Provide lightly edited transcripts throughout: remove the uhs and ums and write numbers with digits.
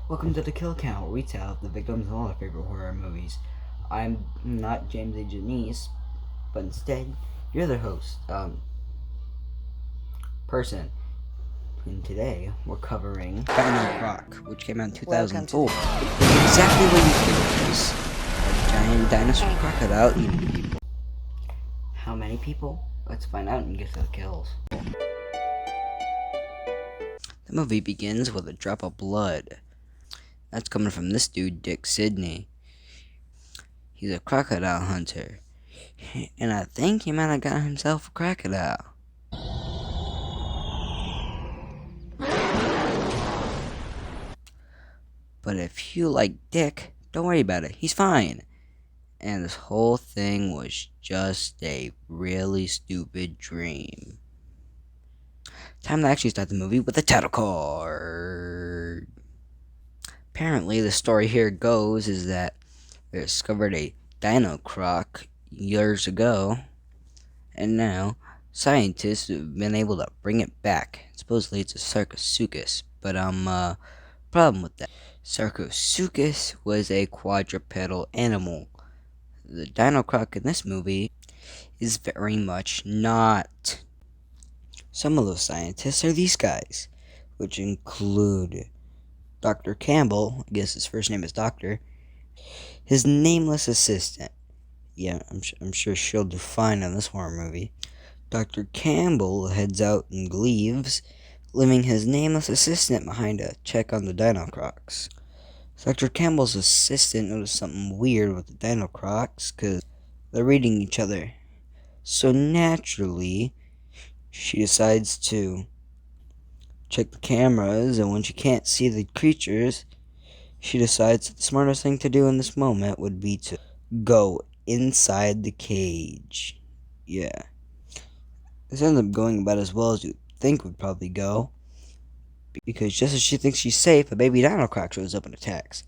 Welcome to the Kill Count, where we tell the victims of all our favorite horror movies. I'm not James A. Janice, but instead, you're the host, person. And today, we're covering Dinocroc, which came out in 2004. It's exactly what you think it is. A giant dinosaur crocodile eating people. How many people? Let's find out and get to the kills. The movie begins with a drop of blood. That's coming from this dude, Dick Sidney. He's a crocodile hunter. And I think he might have got himself a crocodile. But if you like Dick, don't worry about it. He's fine. And this whole thing was just a really stupid dream. Time to actually start the movie with the title card. Apparently, the story here goes is that they discovered a Dinocroc years ago, and now scientists have been able to bring it back. Supposedly, it's a Sarcosuchus, but problem with that. Sarcosuchus was a quadrupedal animal. The Dinocroc in this movie is very much not. Some of those scientists are these guys, which include Dr. Campbell, I guess his first name is Doctor, his nameless assistant. Yeah, I'm sure she'll do fine in this horror movie. Dr. Campbell heads out and leaves, leaving his nameless assistant behind to check on the Dinocrocs. Dr. Campbell's assistant noticed something weird with the Dinocrocs because they're reading each other. So naturally, she decides to check the cameras, and when she can't see the creatures, she decides that the smartest thing to do in this moment would be to go inside the cage. Yeah. This ends up going about as well as you'd think would probably go, because just as she thinks she's safe, a baby Dinocroc shows up and attacks.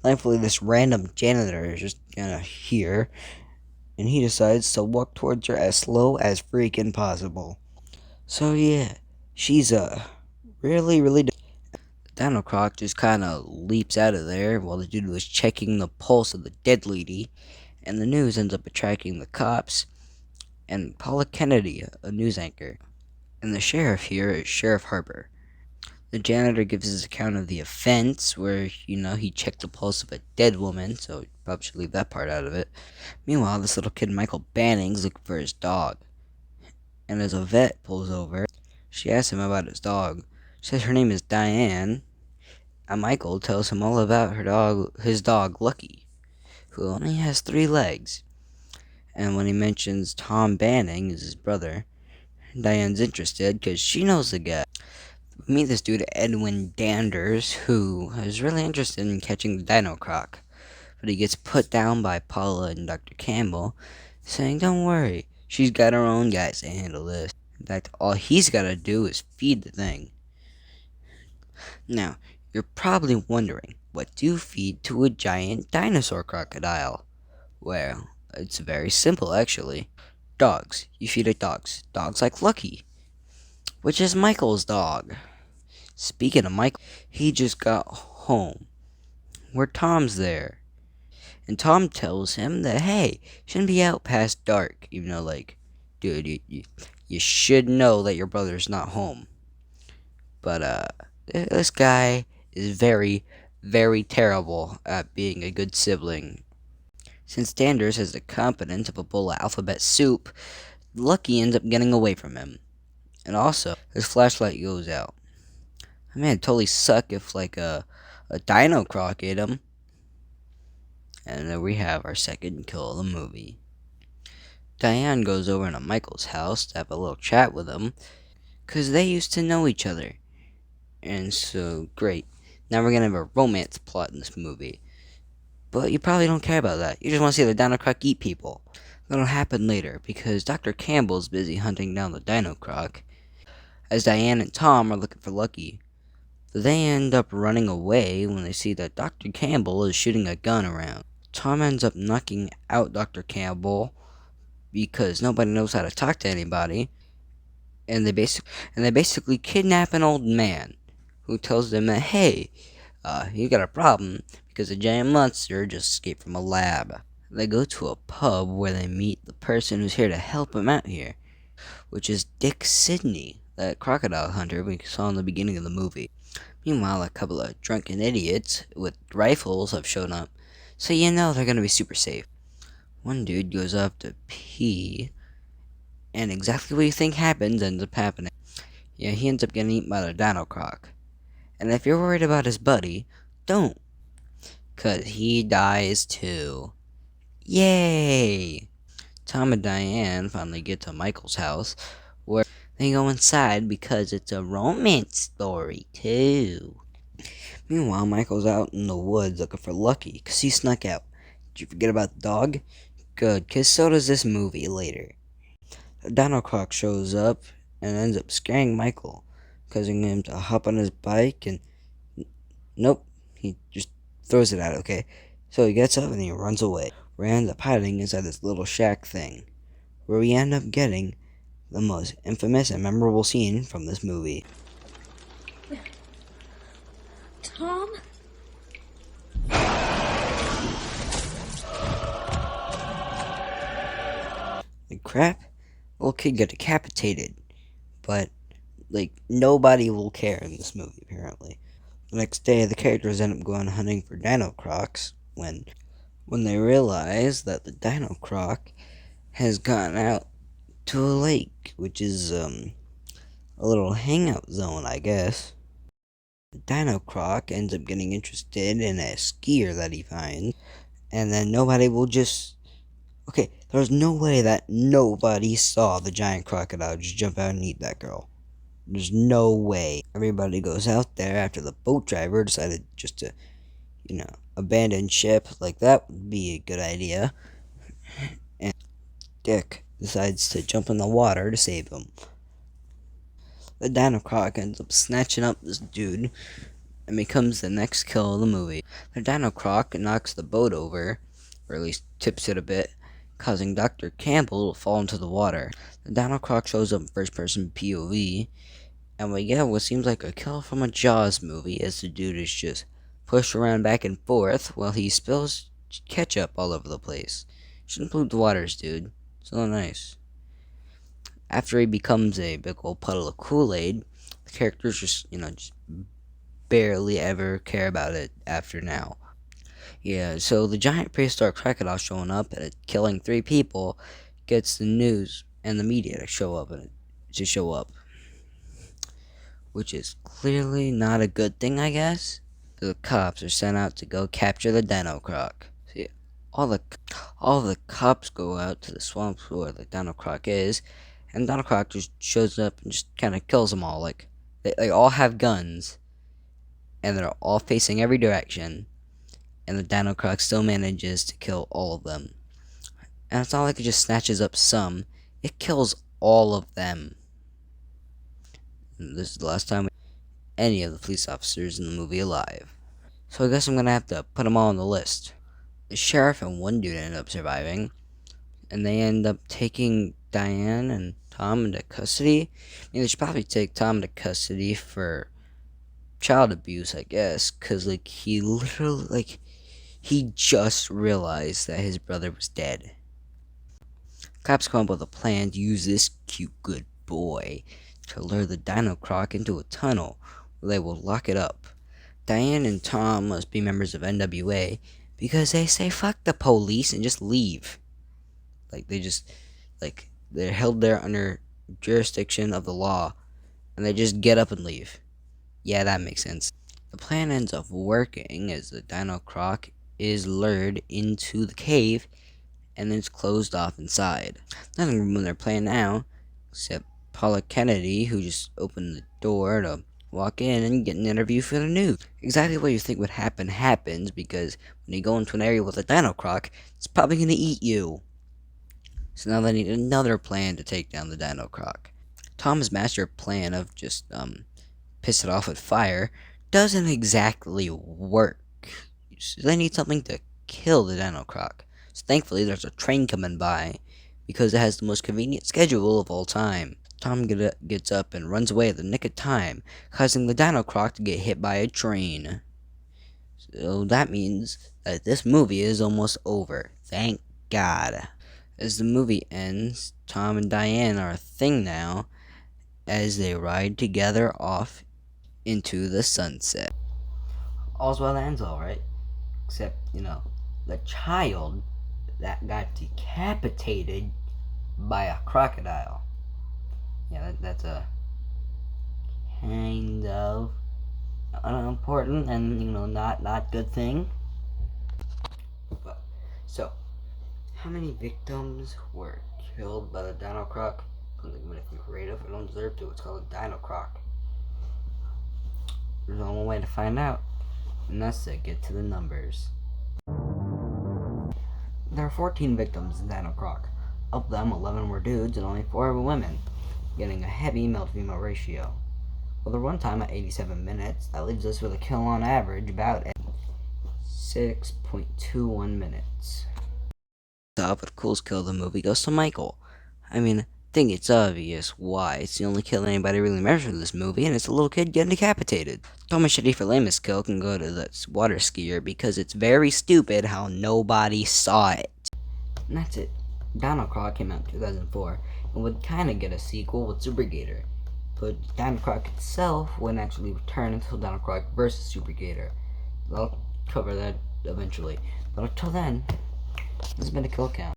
Thankfully, this random janitor is just kinda here, and he decides to walk towards her as slow as freaking possible. So yeah, she's really. Dinocroc just kinda leaps out of there while the dude was checking the pulse of the dead lady, and the news ends up attracting the cops and Paula Kennedy, a news anchor. And the sheriff here is Sheriff Harper. The janitor gives his account of the offense, where, he checked the pulse of a dead woman, so he probably should leave that part out of it. Meanwhile, this little kid, Michael Banning's looking for his dog. And as a vet pulls over, she asks him about his dog. She says her name is Diane, and Michael tells him all about his dog, Lucky, who only has 3 legs. And when he mentions Tom Banning is his brother, Diane's interested because she knows the guy. We meet this dude, Edwin Danders, who is really interested in catching the Dinocroc, but he gets put down by Paula and Dr. Campbell, saying, "Don't worry, she's got her own guys to handle this. In fact, all he's got to do is feed the thing." Now, you're probably wondering, what do you feed to a giant dinosaur crocodile? Well, it's very simple, actually. Dogs. You feed it dogs. Dogs like Lucky, which is Michael's dog. Speaking of Michael, he just got home, where Tom's there. And Tom tells him that, hey, shouldn't be out past dark. Even though, dude, you should know that your brother's not home. But, this guy is very terrible at being a good sibling. Since Danders has the competence of a bowl of alphabet soup, Lucky ends up getting away from him. And also, his flashlight goes out. I mean, it'd totally suck if, a Dinocroc ate him. And there we have our second kill of the movie. Diane goes over to Michael's house to have a little chat with him, because they used to know each other. And so, great. Now we're going to have a romance plot in this movie. But you probably don't care about that. You just want to see the Dinocroc eat people. That'll happen later, because Dr. Campbell's busy hunting down the Dinocroc, as Diane and Tom are looking for Lucky. They end up running away when they see that Dr. Campbell is shooting a gun around. Tom ends up knocking out Dr. Campbell because nobody knows how to talk to anybody, and they basically kidnap an old man who tells them that, hey, he got a problem because a giant monster just escaped from a lab. They go to a pub where they meet the person who's here to help him out here, which is Dick Sidney, that crocodile hunter we saw in the beginning of the movie. Meanwhile, a couple of drunken idiots with rifles have shown up, so you know they're gonna be super safe. One dude goes up to pee, and exactly what you think happens ends up happening. Yeah, he ends up getting eaten by the Dinocroc. And if you're worried about his buddy, don't, 'cause he dies too. Yay! Tom and Diane finally get to Michael's house, where they go inside because it's a romance story too. Meanwhile, Michael's out in the woods looking for Lucky, 'cause he snuck out. Did you forget about the dog? Good, 'cause so does this movie later. The Dinocroc shows up and ends up scaring Michael, causing him to hop on his bike and nope, he just throws it out, okay? So he gets up and he runs away. We end up hiding inside this little shack thing, where we end up getting the most infamous and memorable scene from this movie. Tom? Like crap, little kid got decapitated, but like nobody will care in this movie apparently. The next day, the characters end up going hunting for Dinocrocs when they realize that the Dinocroc has gone out to a lake, which is a little hangout zone, I guess. The Dinocroc ends up getting interested in a skier that he finds, and then nobody will just. Okay, there's no way that nobody saw the giant crocodile just jump out and eat that girl. There's no way. Everybody goes out there after the boat driver decided just to, abandon ship. Like, that would be a good idea. And Dick decides to jump in the water to save him. The Dinocroc ends up snatching up this dude and becomes the next kill of the movie. The Dinocroc knocks the boat over, or at least tips it a bit, causing Dr. Campbell to fall into the water. The Dinocroc shows up in first-person POV, and we get what seems like a kill from a Jaws movie as the dude is just pushed around back and forth while he spills ketchup all over the place. Shouldn't pollute the waters, dude. So nice. After he becomes a big old puddle of Kool-Aid, the characters just barely ever care about it after now. Yeah, so the giant prehistoric crocodile showing up and killing 3 people gets the news and the media to show up, which is clearly not a good thing, I guess. So the cops are sent out to go capture the Dinocroc. See, all the cops go out to the swamps where the Dinocroc is, and Dinocroc just shows up and just kind of kills them all. Like they all have guns, and they're all facing every direction, and the Dinocroc still manages to kill all of them. And it's not like it just snatches up some; it kills all of them. And this is the last time any of the police officers in the movie alive. So I guess I'm gonna have to put them all on the list. The sheriff and one dude end up surviving, and they end up taking Diane and Tom into custody. I mean, they should probably take Tom into custody for child abuse, I guess, because like he literally he just realized that his brother was dead. Cops come up with a plan to use this cute good boy to lure the Dinocroc into a tunnel where they will lock it up. Diane and Tom must be members of NWA because they say fuck the police and just leave. They're held there under jurisdiction of the law and they just get up and leave. Yeah, that makes sense. The plan ends up working as the Dinocroc is lured into the cave and it's closed off inside. Nothing wrong with their plan now, except Paula Kennedy, who just opened the door to walk in and get an interview for the news. Exactly what you think would happen happens, because when you go into an area with a Dinocroc, it's probably going to eat you. So now they need another plan to take down the Dinocroc. Tom's master plan of just piss it off with fire doesn't exactly work. So they need something to kill the Dinocroc. So thankfully there's a train coming by because it has the most convenient schedule of all time. Tom gets up and runs away at the nick of time, causing the Dinocroc to get hit by a train. So that means that this movie is almost over. Thank God. As the movie ends, Tom and Diane are a thing now as they ride together off into the sunset. All's well that ends all right. Except, the child that got decapitated by a crocodile. Yeah, that's a kind of unimportant and, not good thing. But, so, how many victims were killed by the Dinocroc? I don't think anything creative. I don't deserve to. It's called a Dinocroc. There's only one way to find out, and that's to get to the numbers. There are 14 victims in Dinocroc. Of them, 11 were dudes and only 4 were women, getting a heavy male-to-female ratio. With a runtime at 87 minutes, that leaves us with a kill on average about 6.21 minutes. But the coolest kill of the movie goes to Michael. I think it's obvious why. It's the only kill anybody really measured in this movie, and it's a little kid getting decapitated. Told Machete for lamest kill can go to the water skier because it's very stupid how nobody saw it. And that's it. Dinocroc came out in 2004 and would kind of get a sequel with Super Gator. But Dinocroc itself wouldn't actually return until Dinocroc vs. Super Gator. I'll cover that eventually. But until then, this has been a kill count.